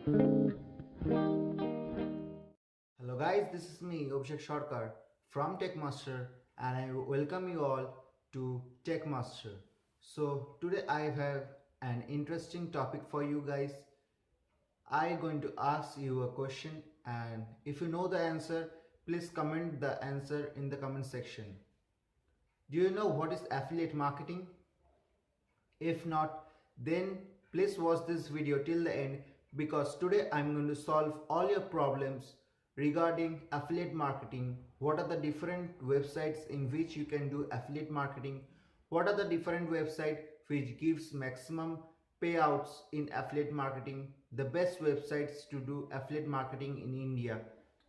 Hello guys, this is me Abhishek Sharkar from TechMaster and I welcome you all to TechMaster. So today I have an interesting topic for you guys. I going to ask you a question and if you know the answer, please comment the answer in the comment section. Do you know what is affiliate marketing? If not, then please watch this video till the end because today I'm going to solve all your problems regarding affiliate marketing. What are the different websites in which you can do affiliate marketing? What are the different websites which gives maximum payouts in affiliate marketing? The best websites to do affiliate marketing in India.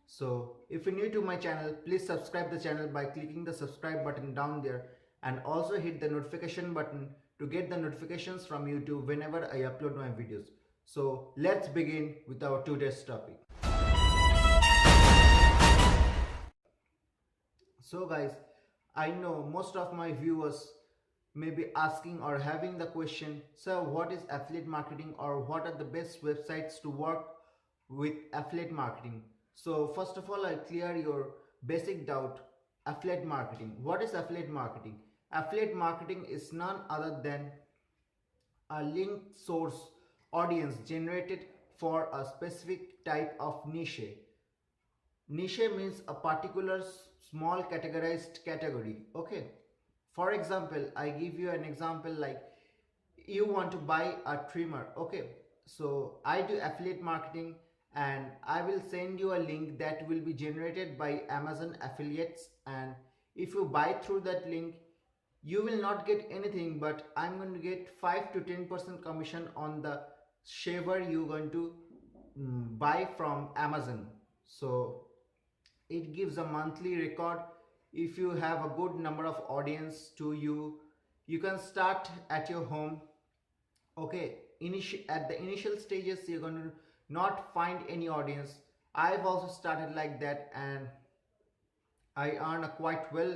So if you're new to my channel, please subscribe the channel by clicking the subscribe button down there and also hit the notification button to get the notifications from YouTube whenever I upload my videos. So let's begin with our today's topic. So guys, I know most of my viewers may be asking or having the question, so what is affiliate marketing or what are the best websites to work with affiliate marketing? So first of all, I'll clear your basic doubt. Affiliate marketing. What is affiliate marketing? Affiliate marketing is none other than a linked source audience generated for a specific type of niche. Niche means a particular small categorized category. Okay, for example, I give you an example like you want to buy a trimmer. Okay, so I do affiliate marketing and I will send you a link that will be generated by Amazon affiliates, and if you buy through that link you will not get anything, but I'm going to get 5 to 10% commission on the shaver you're going to buy from Amazon. So it gives a monthly record. If you have a good number of audience to you, you can start at your home. Okay, at the initial stages you're going to not find any audience. I've also started like that and I earn quite well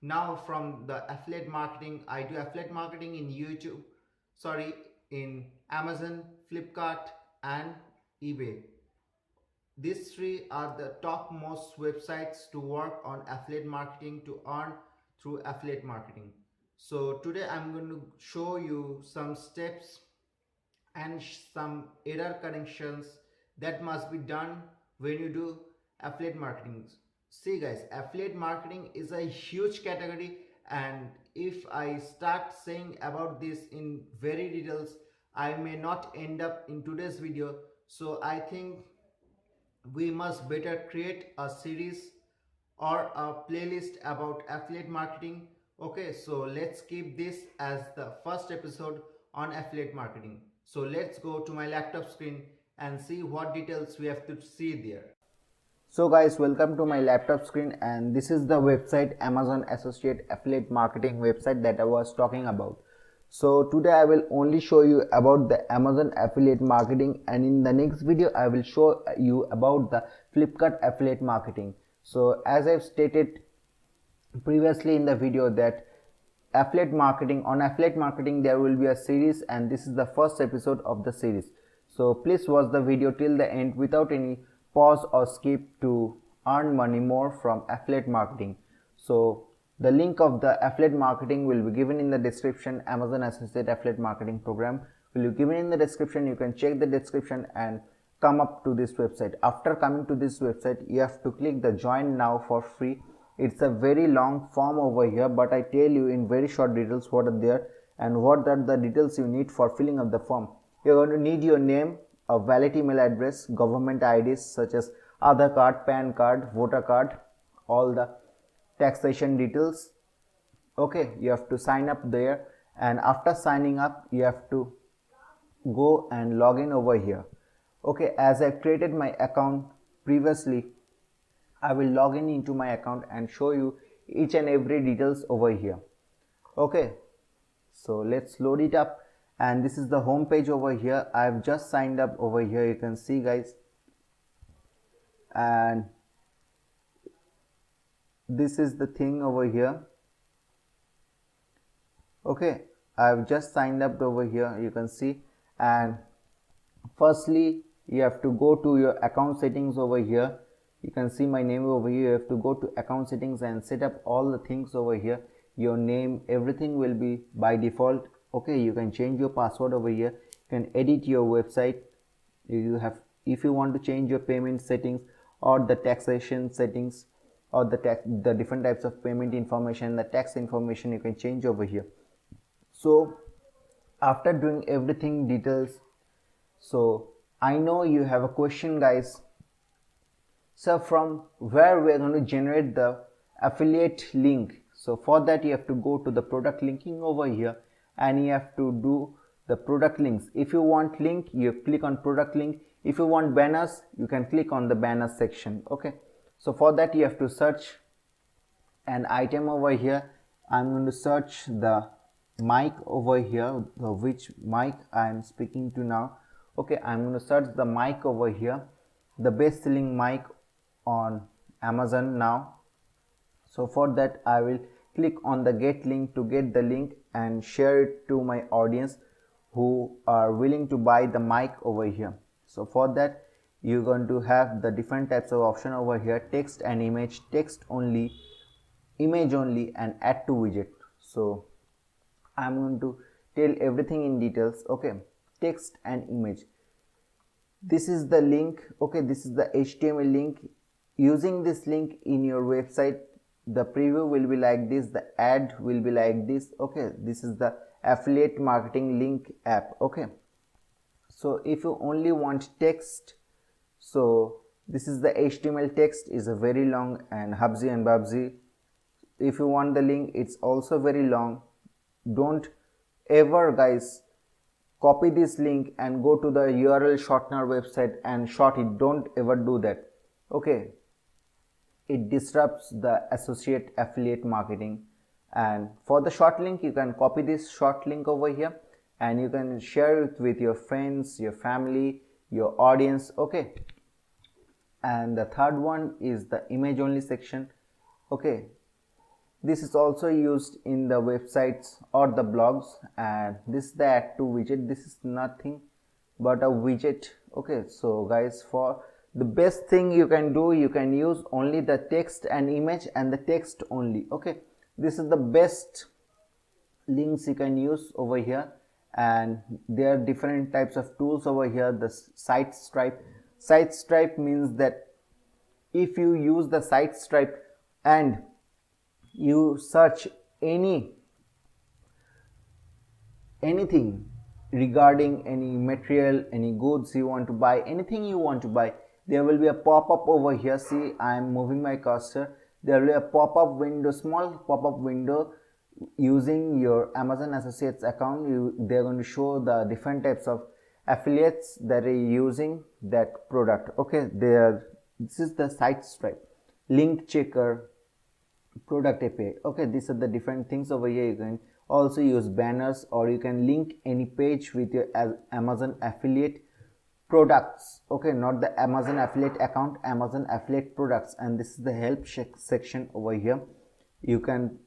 now from the affiliate marketing. I do affiliate marketing in YouTube, sorry, in Amazon, Flipkart, and eBay. These three are the top most websites to work on affiliate marketing to earn through affiliate marketing. So today I'm going to show you some steps and some error corrections that must be done when you do affiliate marketing. See guys, affiliate marketing is a huge category, and if I start saying about this in very details, I may not end up in today's video. So I think we must better create a series or a playlist about affiliate marketing. Okay, so let's keep this as the first episode on affiliate marketing. So let's go to my laptop screen and see what details we have to see there. So guys, welcome to my laptop screen, and this is the website Amazon Associate Affiliate Marketing website that I was talking about. So today I will only show you about the Amazon affiliate marketing, and in the next video I will show you about the Flipkart affiliate marketing. So as I've stated previously in the video that on affiliate marketing there will be a series, and this is the first episode of the series. So please watch the video till the end without any pause or skip to earn money more from affiliate marketing. So the link of the affiliate marketing will be given in the description. Amazon Associate Affiliate Marketing Program will be given in the description. You can check the description and come up to this website. After coming to this website, you have to click the join now for free. It's a very long form over here, but I tell you in very short details what are there and what are the details you need for filling up the form. You're going to need your name, a valid email address, government IDs such as Aadhaar card, PAN card, voter card, all the taxation details. Okay, you have to sign up there, and after signing up you have to go and log in over here. Okay, as I created my account previously, I will log in into my account and show you each and every details over here. Okay, so let's load it up, and this is the home page over here. I've just signed up over here, you can see guys, and this is the thing over here. Okay, I've just signed up over here, you can see, and firstly you have to go to your account settings over here. You can see my name over here. You have to go to account settings and set up all the things over here. Your name, everything will be by default. Okay, you can change your password over here. You can edit your website. You have, if you want to change your payment settings or the taxation settings or the different types of payment information, the tax information, you can change over here. So after doing everything details, so I know you have a question, guys. So from where we are going to generate the affiliate link? So for that you have to go to the product linking over here and you have to do the product links. If you want link, you click on product link. If you want banners, you can click on the banners section. Okay, so for that you have to search an item over here. I'm going to search the mic over here, which mic I am speaking to now. Okay, I'm going to search the mic over here, the best selling mic on Amazon now. So for that I will click on the get link to get the link and share it to my audience who are willing to buy the mic over here. So for that you're going to have the different types of option over here: text and image, text only, image only, and add to widget. So I'm going to tell everything in details. Okay, text and image, this is the link. Okay, this is the HTML link. Using this link in your website, the preview will be like this, the ad will be like this. Okay, this is the affiliate marketing link app. Okay, so if you only want text, so this is the HTML text, is a very long and hubsy and bubsy. If you want the link, it's also very long. Don't ever, guys, copy this link and go to the URL shortener website and short it. Don't ever do that. Okay, it disrupts the associate affiliate marketing. And for the short link, you can copy this short link over here and you can share it with your friends, your family, your audience. Okay, and the third one is the image only section. Okay, this is also used in the websites or the blogs, and this is the add to widget. This is nothing but a widget. Okay, so guys, for the best thing you can do, you can use only the text and image and the text only. Okay, this is the best links you can use over here, and there are different types of tools over here. The site stripe means that if you use the site stripe and you search anything regarding any material, any goods you want to buy, anything you want to buy, there will be a pop-up over here. See, I am moving my cursor. There will be a pop-up window, small pop-up window. Using your Amazon Associates account, they're going to show the different types of affiliates that are using that product. Okay, this is the site stripe, link checker, product API. Okay, these are the different things over here. You can also use banners, or you can link any page with your Amazon affiliate products. Okay, not the Amazon affiliate account, Amazon affiliate products. And this is the help section over here. You can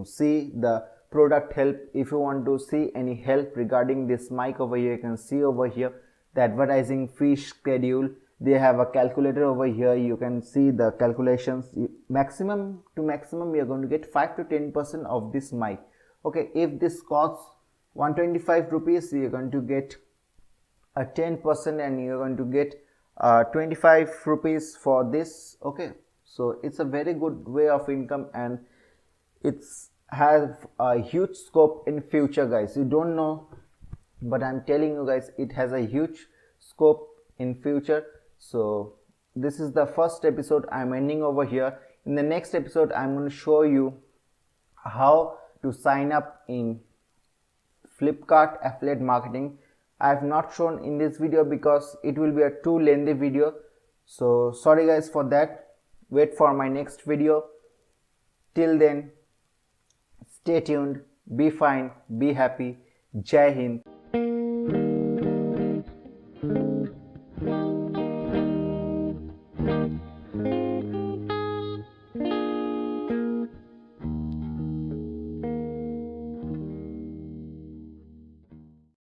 see the product help. If you want to see any help regarding this mic over here, you can see over here the advertising fee schedule. They have a calculator over here. You can see the calculations. Maximum to maximum, you're going to get 5 to 10% of this mic. Okay, if this costs 125 rupees, you're going to get a 10% and you're going to get 25 rupees for this. Okay, so it's a very good way of income, and it's have a huge scope in future, guys. You don't know, but I'm telling you guys, it has a huge scope in future. So this is the first episode. I'm ending over here. In the next episode, I'm going to show you how to sign up in Flipkart affiliate marketing. I have not shown in this video because it will be a too lengthy video. So sorry guys for that. Wait for my next video. Till then, stay tuned, be fine, be happy. Jai Hind.